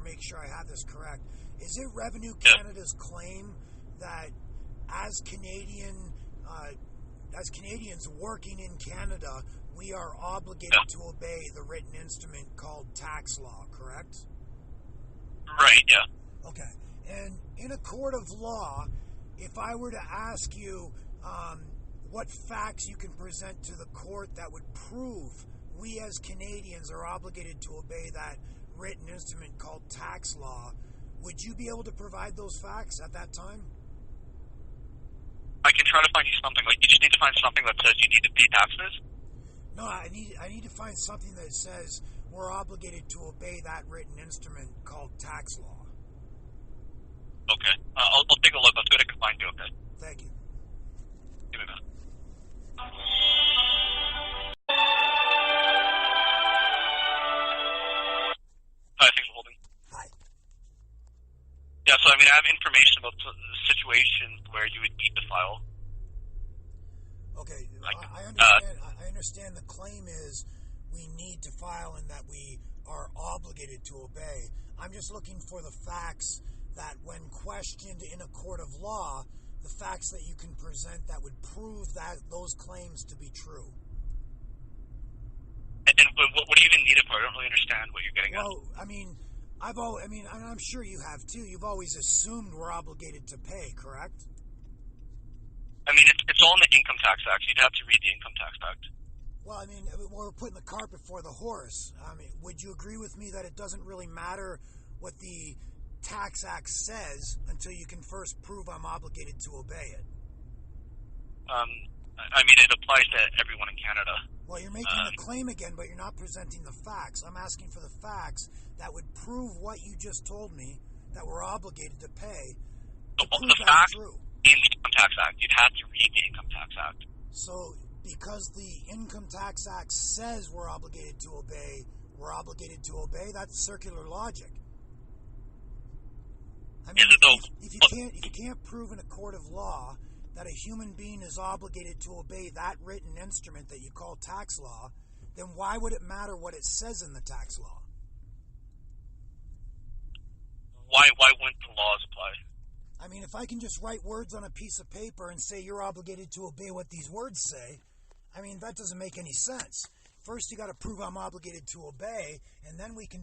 make sure I have this correct. Is it Revenue Canada's claim that as Canadians working in Canada, we are obligated to obey the written instrument called tax law, correct? Right, yeah. Okay. And in a court of law, if I were to ask you what facts you can present to the court that would prove we as Canadians are obligated to obey that written instrument called tax law, would you be able to provide those facts at that time? I can try to find you something. Like, you just need to find something that says you need to pay taxes? No, I need to find something that says we're obligated to obey that written instrument called tax law. Okay. I'll take a look. Let's see what I can find you, okay? Thank you. Give me a minute. Hi, thanks for holding. Hi. Yeah, so I mean, I have information about the situations where you would need to file. Okay, Like, I understand the claim is we need to file and that we are obligated to obey. I'm just looking for the facts that when questioned in a court of law, the facts that you can present that would prove that those claims to be true. And what do you even need it for? I don't really understand what you're getting at. Well, I mean, I'm sure you have too. You've always assumed we're obligated to pay, correct? I mean, it's all in the Income Tax Act. You'd have to read the Income Tax Act. Well, I mean, we're putting the cart before the horse. I mean, would you agree with me that it doesn't really matter what the Tax Act says until you can first prove I'm obligated to obey it? I mean, it applies to everyone in Canada. Well, you're making the claim again, but you're not presenting the facts. I'm asking for the facts that would prove what you just told me, that we're obligated to pay. To prove the that's facts true. In the Income Tax Act, you'd have to read the Income Tax Act. So, because the Income Tax Act says we're obligated to obey, that's circular logic. I mean, if you can't prove in a court of law that a human being is obligated to obey that written instrument that you call tax law, then why would it matter what it says in the tax law? Why wouldn't the laws apply? I mean, if I can just write words on a piece of paper and say you're obligated to obey what these words say, I mean, that doesn't make any sense. First, you got to prove I'm obligated to obey, and then we can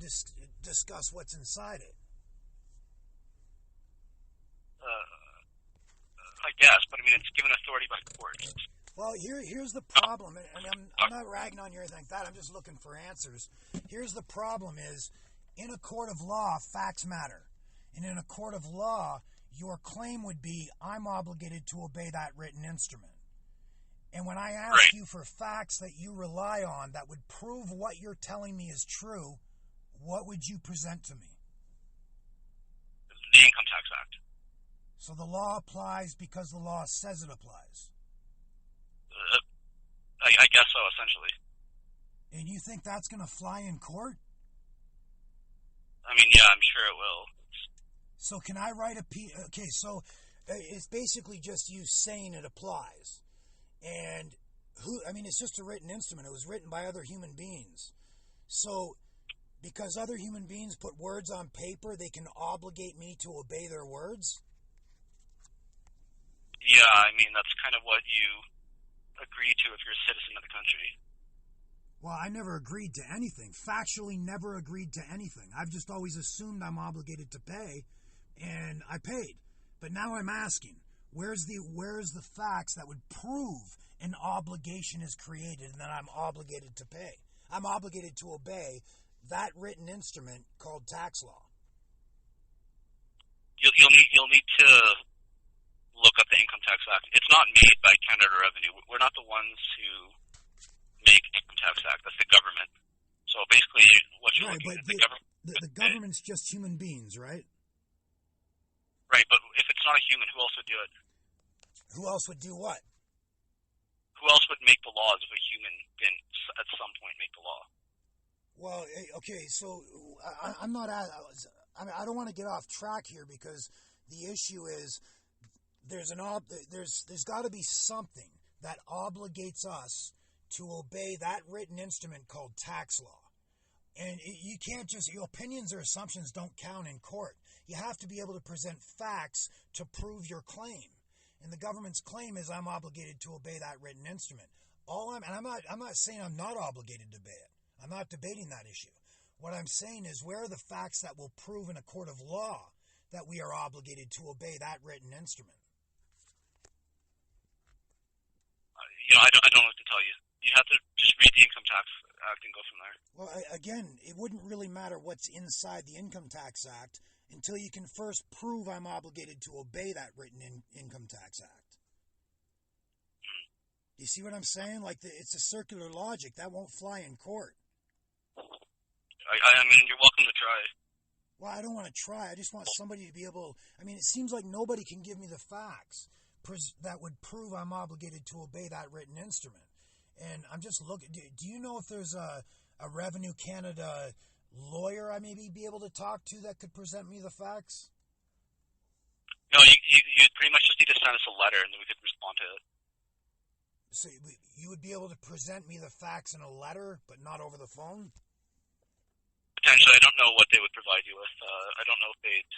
discuss what's inside it. I guess, but I mean, it's given authority by court. Well, here's the problem, and I'm not ragging on you or anything like that. I'm just looking for answers. Here's the problem is, in a court of law, facts matter. And in a court of law, your claim would be, I'm obligated to obey that written instrument. And when I ask you for facts that you rely on that would prove what you're telling me is true, what would you present to me? The Income Tax Act. So the law applies because the law says it applies. I guess so, essentially. And you think that's going to fly in court? I mean, yeah, I'm sure it will. So can I write a piece? Okay, so it's basically just you saying it applies. And it's just a written instrument. It was written by other human beings. So because other human beings put words on paper, they can obligate me to obey their words? Yeah, I mean, that's kind of what you agree to if you're a citizen of the country. Well, I never agreed to anything. Factually never agreed to anything. I've just always assumed I'm obligated to pay, and I paid. But now I'm asking, where's the facts that would prove an obligation is created and that I'm obligated to pay? I'm obligated to obey that written instrument called tax law. You'll need to look up the Income Tax Act. It's not made by Canada Revenue. We're not the ones who make the Income Tax Act. That's the government. So basically, what you're looking at, the government. The government's just human beings, right? Right, but if it's not a human, who else would do it? Who else would do what? Who else would make the laws if a human didn't at some point make the law? Well, okay, so I'm not. I mean, I don't want to get off track here because the issue is there's got to be something that obligates us to obey that written instrument called tax law. And you can't just, your opinions or assumptions don't count in court. You have to be able to present facts to prove your claim. And the government's claim is I'm obligated to obey that written instrument. I'm not saying I'm not obligated to obey it. I'm not debating that issue. What I'm saying is, where are the facts that will prove in a court of law that we are obligated to obey that written instrument? I don't know what to tell you. You have to just read the Income Tax Act and go from there. Well, again, it wouldn't really matter what's inside the Income Tax Act until you can first prove I'm obligated to obey that written Income Tax Act. You see what I'm saying? It's a circular logic. That won't fly in court. I mean, you're welcome to try. Well, I don't want to try. I just want somebody to be able... I mean, it seems like nobody can give me the facts that would prove I'm obligated to obey that written instrument. And I'm just looking... Do you know if there's a Revenue Canada lawyer I maybe be able to talk to that could present me the facts? No, you pretty much just need to send us a letter and then we could respond to it. So you would be able to present me the facts in a letter, but not over the phone? Potentially. I don't know what they would provide you with. I don't know if they'd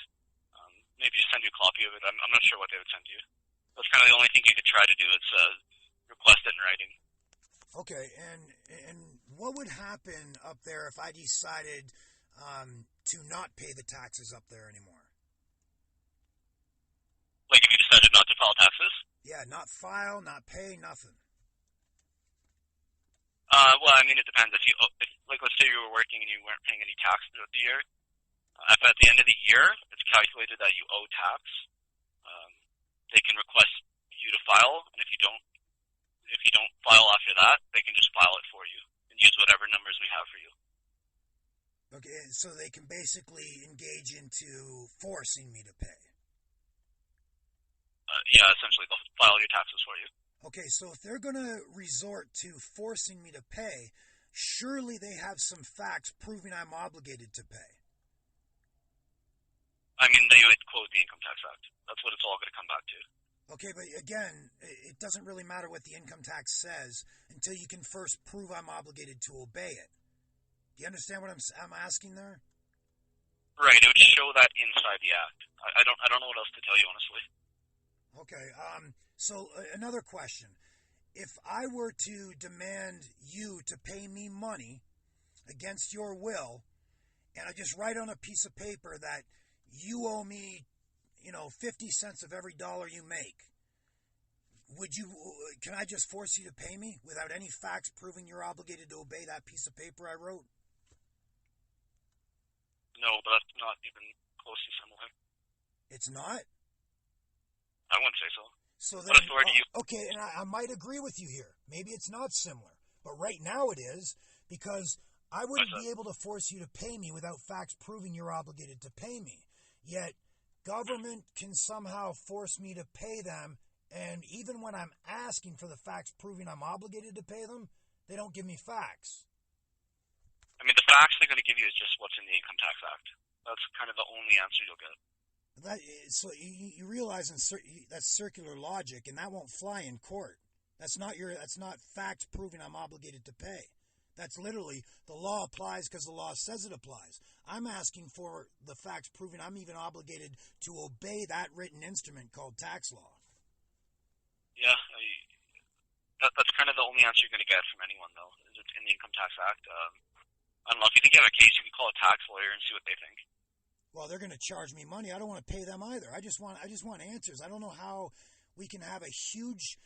maybe just send you a copy of it. I'm not sure what they would send you. That's kind of the only thing you could try to do is request it in writing. Okay, and what would happen up there if I decided to not pay the taxes up there anymore? Like if you decided not to file taxes? Yeah, not file, not pay, nothing. Well, I mean, it depends. If let's say you were working and you weren't paying any tax throughout the year, if at the end of the year it's calculated that you owe tax, they can request you to file, and if you don't file after that, they can just file it for you and use whatever numbers we have for you. Okay, so they can basically engage into forcing me to pay. Yeah, essentially, they'll file your taxes for you. Okay, so if they're going to resort to forcing me to pay, surely they have some facts proving I'm obligated to pay. I mean, they would quote the Income Tax Act. That's what it's all going to come back to. Okay, but again, it doesn't really matter what the income tax says until you can first prove I'm obligated to obey it. Do you understand what I'm asking there? Right, it would show that inside the act. I don't know what else to tell you, honestly. Okay, so another question. If I were to demand you to pay me money against your will, and I just write on a piece of paper that you owe me, 50 cents of every dollar you make, can I just force you to pay me without any facts proving you're obligated to obey that piece of paper I wrote? No, but that's not even closely similar. It's not? I wouldn't say so. So then, what authority you... Okay, and I might agree with you here. Maybe it's not similar. But right now it is, because I wouldn't be able to force you to pay me without facts proving you're obligated to pay me. Yet, government can somehow force me to pay them, and even when I'm asking for the facts proving I'm obligated to pay them, they don't give me facts. I mean, the facts they're going to give you is just what's in the Income Tax Act. That's kind of the only answer you'll get. So you realize that's circular logic, and that won't fly in court. That's not facts proving I'm obligated to pay. That's literally the law applies because the law says it applies. I'm asking for the facts proving I'm even obligated to obey that written instrument called tax law. Yeah, that's kind of the only answer you're going to get from anyone, though, is it's in the Income Tax Act. I don't know, if you think you have a case, you can call a tax lawyer and see what they think. Well, they're going to charge me money. I don't want to pay them either. I just want answers. I don't know how we can have a huge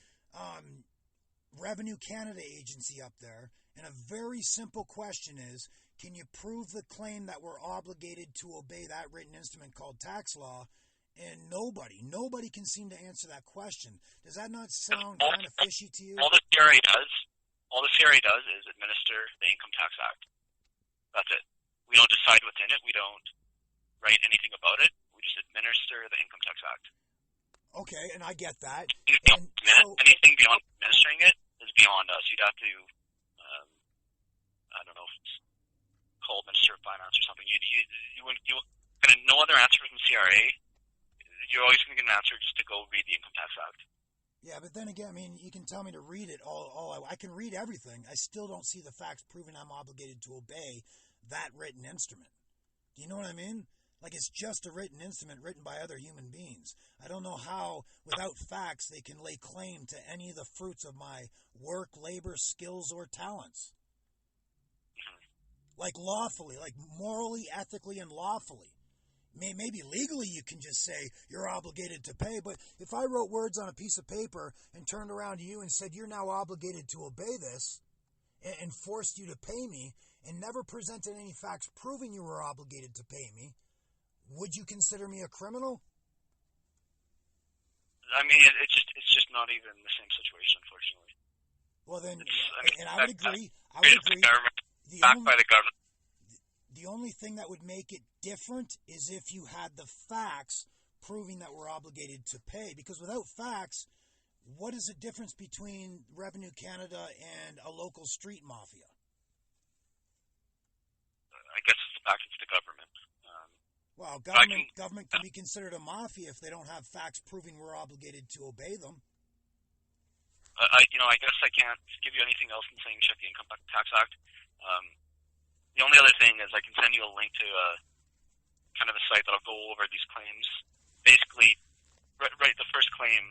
Revenue Canada agency up there, and a very simple question is, can you prove the claim that we're obligated to obey that written instrument called tax law? And nobody can seem to answer that question. Does that not sound kind of fishy to you? All the CRA does is administer the Income Tax Act. That's it. We don't decide what's in it. We don't write anything about it. We just administer the Income Tax Act. Okay, and I get that. Anything beyond administering it is beyond us. You'd have to, I don't know if it's called Minister of Finance or something. You kind of no other answer from CRA. You're always going to get an answer just to go read the Income Tax Act. Yeah, but then again, I mean, you can tell me to read it I can read everything. I still don't see the facts proving I'm obligated to obey that written instrument. Do you know what I mean? Like, it's just a written instrument written by other human beings. I don't know how, without facts, they can lay claim to any of the fruits of my work, labor, skills, or talents. Like lawfully, like morally, ethically, and lawfully. Maybe legally you can just say you're obligated to pay, but if I wrote words on a piece of paper and turned around to you and said you're now obligated to obey this and forced you to pay me and never presented any facts proving you were obligated to pay me, would you consider me a criminal? I mean, it's just not even the same situation, unfortunately. Well, then, and I would agree. Backed by the government. The only thing that would make it different is if you had the facts proving that we're obligated to pay. Because without facts, what is the difference between Revenue Canada and a local street mafia? I guess it's the fact it's the government. Well, government can be considered a mafia if they don't have facts proving we're obligated to obey them. I guess I can't give you anything else than saying check the Income Tax Act. The only other thing is I can send you a link to kind of a site that'll go over these claims. Basically, right, the first claim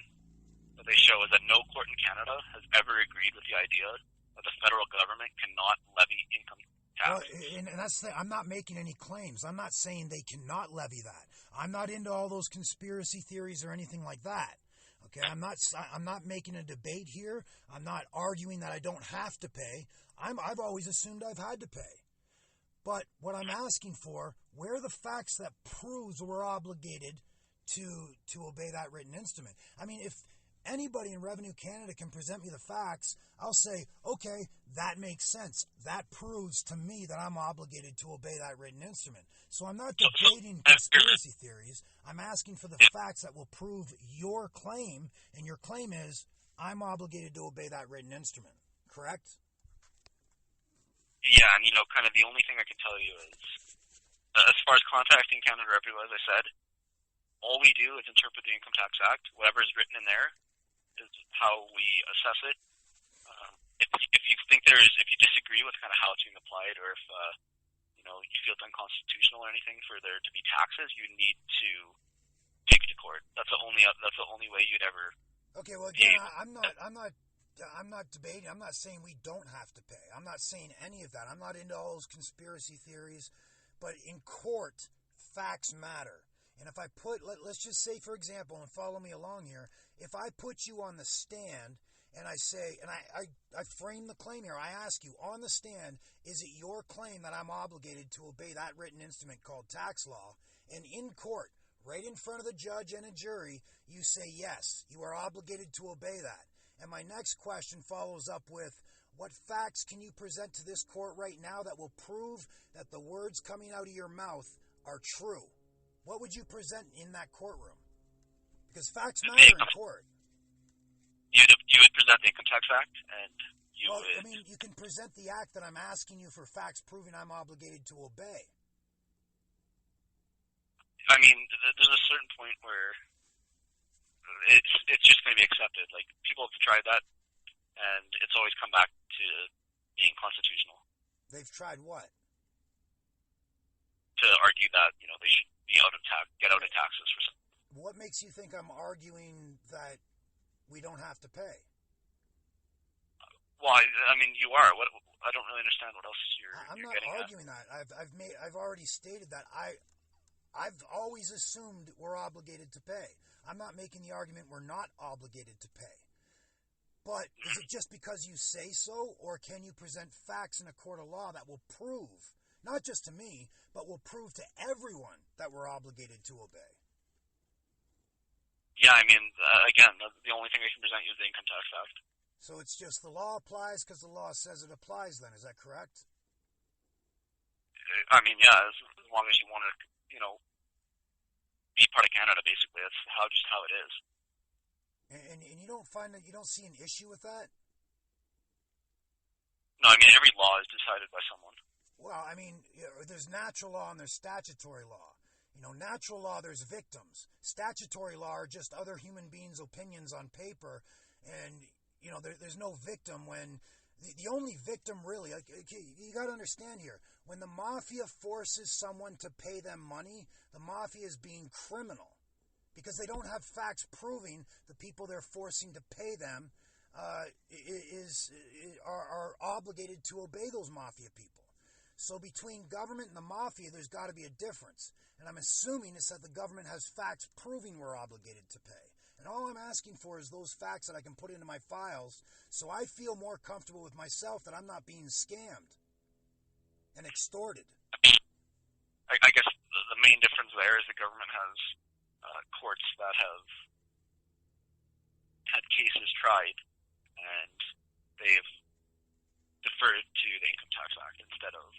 that they show is that no court in Canada has ever agreed with the idea that the federal government cannot levy income tax. Well, and that's I'm not making any claims. I'm not saying they cannot levy that. I'm not into all those conspiracy theories or anything like that. Okay, I'm not making a debate here. I'm not arguing that I don't have to pay. I've always assumed I've had to pay. But what I'm asking for, where are the facts that proves we're obligated to obey that written instrument? I mean, if anybody in Revenue Canada can present me the facts, I'll say, okay, that makes sense. That proves to me that I'm obligated to obey that written instrument. So I'm not debating conspiracy theories. I'm asking for the facts that will prove your claim, and your claim is I'm obligated to obey that written instrument. Correct? Yeah, and kind of the only thing I can tell you is, as far as contacting Canada Revenue, as I said, all we do is interpret the Income Tax Act. Whatever is written in there is how we assess it. If you disagree with kind of how it's being applied, or if you feel it's unconstitutional or anything for there to be taxes, you need to take it to court. That's the only way you'd ever. Okay, well, again, I'm not debating. I'm not saying we don't have to pay. I'm not saying any of that. I'm not into all those conspiracy theories. But in court, facts matter. And if I let's just say, for example, and follow me along here, if I put you on the stand and I say, and I frame the claim here, I ask you, on the stand, is it your claim that I'm obligated to obey that written instrument called tax law? And in court, right in front of the judge and a jury, you say, yes, you are obligated to obey that. And my next question follows up with, what facts can you present to this court right now that will prove that the words coming out of your mouth are true? What would you present in that courtroom? Because facts matter in court. You would present the Income Tax Act, and I mean, you can present the act that I'm asking you for facts proving I'm obligated to obey. I mean, there's a certain point where it's just going to be accepted. Like, people have tried that, and it's always come back to being constitutional. They've tried what? To argue that, they should be get out of taxes for something. What makes you think I'm arguing that we don't have to pay? Well, I mean, you are. I don't really understand what else you're getting at. I'm not arguing that. I've already stated that I've always assumed we're obligated to pay. I'm not making the argument we're not obligated to pay. But is it just because you say so, or can you present facts in a court of law that will prove, not just to me, but will prove to everyone that we're obligated to obey? Yeah, I mean, again, the only thing I can present you is the Income Tax Act. So it's just the law applies because the law says it applies then, is that correct? I mean, yeah, as long as you want to, be part of Canada, basically. That's just how it is. And you don't find that you don't see an issue with that? No, I mean, every law is decided by someone. Well, I mean, there's natural law and there's statutory law. Natural law, there's victims. Statutory law are just other human beings' opinions on paper. And, there's no victim when The only victim really, like, you got to understand here, when the mafia forces someone to pay them money, the mafia is being criminal because they don't have facts proving the people they're forcing to pay them are obligated to obey those mafia people. So between government and the mafia, there's got to be a difference. And I'm assuming it's that the government has facts proving we're obligated to pay. And all I'm asking for is those facts that I can put into my files so I feel more comfortable with myself that I'm not being scammed and extorted. I guess the main difference there is the government has courts that have had cases tried, and they've deferred to the Income Tax Act instead of.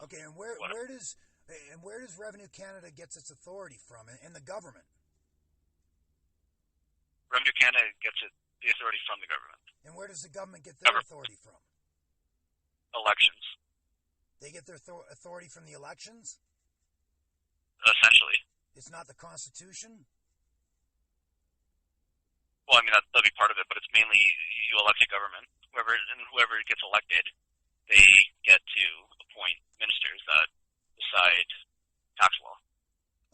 Okay, and where does Revenue Canada gets its authority from, and the government? Revenue Canada gets the authority from the government. And where does the government get their authority from? Elections. They get their authority from the elections? Essentially. It's not the Constitution? Well, I mean, that'll be part of it, but it's mainly you elect a government. Whoever gets elected, they get to appoint ministers that decide tax law.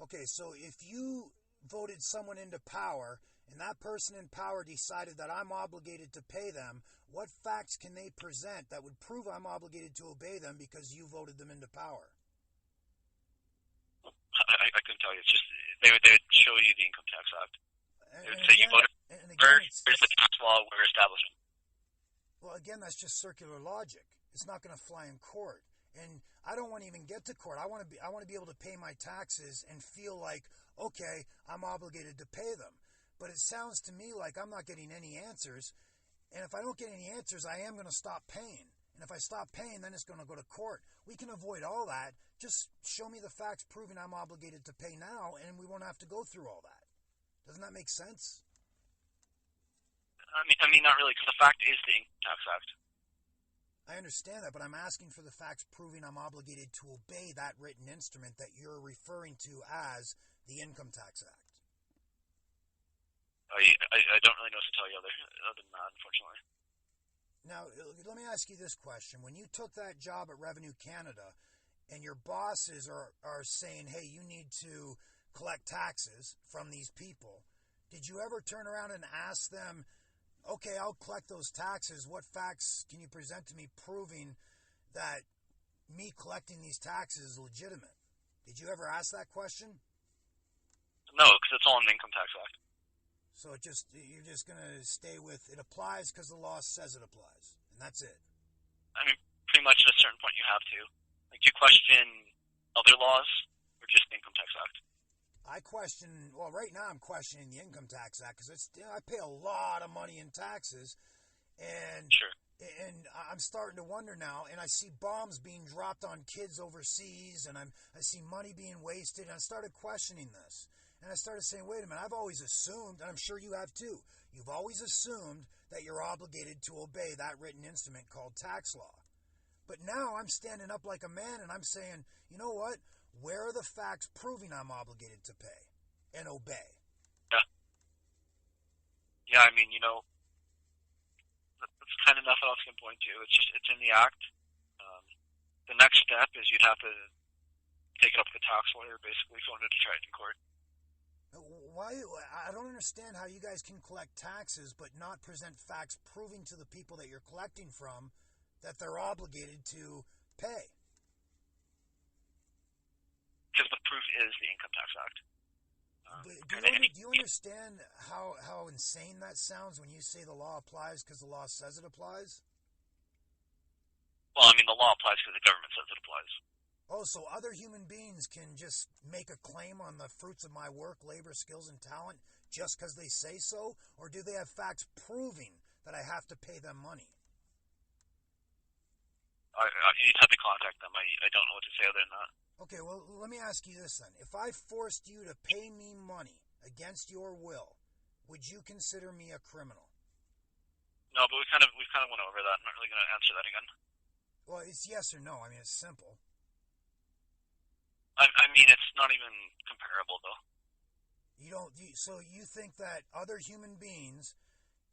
Okay, so if you voted someone into power and that person in power decided that I'm obligated to pay them, what facts can they present that would prove I'm obligated to obey them because you voted them into power? I couldn't tell you. It's just they would show you the Income Tax Act. They would say you voted. Here's the tax law we're establishing. Well, again, that's just circular logic. It's not going to fly in court, and I don't want to even get to court. I want to be able to pay my taxes and feel like, okay, I'm obligated to pay them. But it sounds to me like I'm not getting any answers, and if I don't get any answers, I am going to stop paying. And if I stop paying, then it's going to go to court. We can avoid all that. Just show me the facts proving I'm obligated to pay now, and we won't have to go through all that. Doesn't that make sense? I mean, not really, because the fact is the Income Tax Act. I understand that, but I'm asking for the facts proving I'm obligated to obey that written instrument that you're referring to as the Income Tax Act. I don't really know what to tell you other than that, unfortunately. Now, let me ask you this question. When you took that job at Revenue Canada and your bosses are saying, hey, you need to collect taxes from these people, did you ever turn around and ask them, okay, I'll collect those taxes. What facts can you present to me proving that me collecting these taxes is legitimate? Did you ever ask that question? No, because it's all in the Income Tax Act. So you're just going to stay with it applies because the law says it applies, and that's it. I mean, pretty much at a certain point you have to. Like, do you question other laws or just the Income Tax Act? Right now I'm questioning the Income Tax Act because I pay a lot of money in taxes, and sure. And I'm starting to wonder now, and I see bombs being dropped on kids overseas, and I see money being wasted, and I started questioning this. And I started saying, wait a minute, I've always assumed, and I'm sure you have too, you've always assumed that you're obligated to obey that written instrument called tax law. But now I'm standing up like a man, and I'm saying, you know what? Where are the facts proving I'm obligated to pay and obey? Yeah. Yeah, I mean, that's kind of nothing else I can point to. It's in the Act. The next step is you'd have to take it up with the tax lawyer, basically, if you wanted to try it in court. Why? I don't understand how you guys can collect taxes but not present facts proving to the people that you're collecting from that they're obligated to pay. Because the proof is the Income Tax Act. Do you understand how insane that sounds when you say the law applies because the law says it applies? Well, I mean, the law applies because the government says it applies. Oh, so other human beings can just make a claim on the fruits of my work, labor, skills, and talent just because they say so? Or do they have facts proving that I have to pay them money? You'd have to contact them. I don't know what to say other than that. Okay, well, let me ask you this then. If I forced you to pay me money against your will, would you consider me a criminal? No, but we've kind of went over that. I'm not really going to answer that again. Well, it's yes or no. I mean, it's simple. I mean, it's not even comparable, though. So you think that other human beings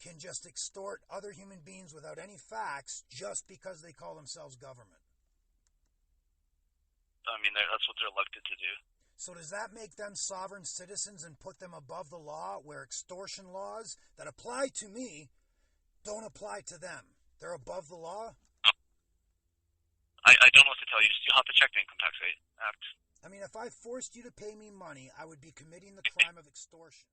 can just extort other human beings without any facts just because they call themselves government. I mean, that's what they're elected to do. So does that make them sovereign citizens and put them above the law, where extortion laws that apply to me don't apply to them? They're above the law? I don't know what to tell you. You'll have to check the Income Tax Act. I mean, if I forced you to pay me money, I would be committing the crime of extortion.